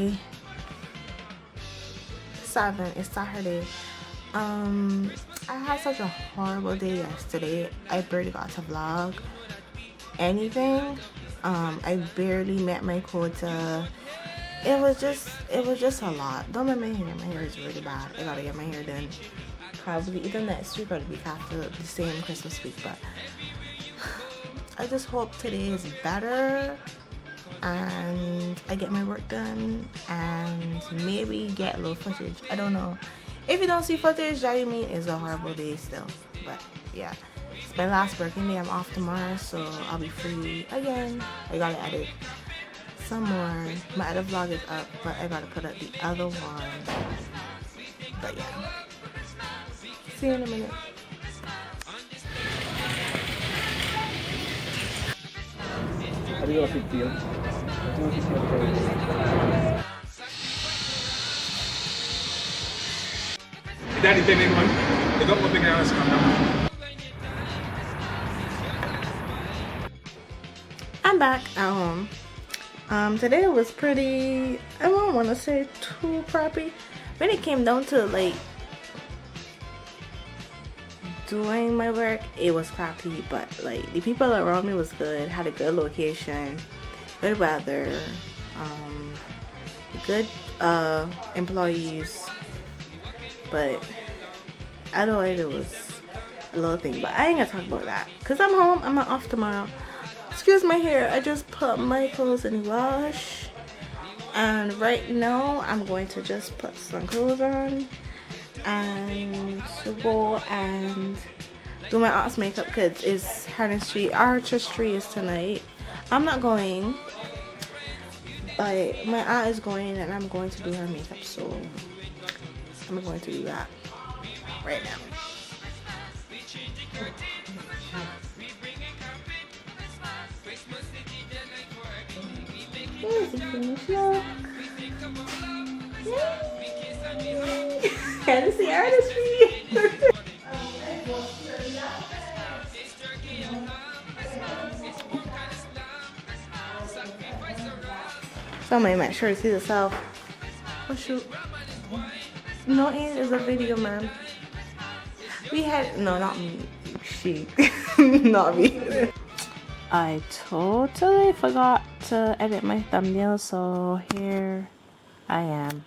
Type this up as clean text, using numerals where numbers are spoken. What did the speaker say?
Day 7. It's Saturday. I had such a horrible day yesterday. I barely got to vlog anything. I barely met my quota. It was just a lot. Don't mind my hair. My hair is really bad. I gotta get my hair done probably either next week or the week after, the same Christmas week. But I just hope today is better and I get my work done and maybe get a little footage. I don't know. If you don't see footage, that you mean it's a horrible day still. But yeah, it's my last working day. I'm off tomorrow, so I'll be free again. I gotta edit some more. My other vlog is up, but I gotta put up the other one. But yeah, see you in a minute. How do you feel? Daddy, big one. They got one big house coming up. I'm back at home. Today was pretty, I don't want to say too crappy. When it came down to like doing my work, it was crappy, but like the people around me was good, had a good location, good weather, good employees. But otherwise it was a little thing, but I ain't gonna talk about that because I'm home. I'm off tomorrow. Excuse my hair, I just put my clothes in the wash and right now I'm going to just put some clothes on and go and do my aunt's makeup because it's artistry is tonight. I'm not going, but my aunt is going and I'm going to do her makeup, so I'm going to do that right now. Here's the finished look. Can't see artistry. Somebody make sure to see yourself. Oh shoot. No, it is a video, man. We had, no, not me. She, not me. I totally forgot to edit my thumbnail, so here I am.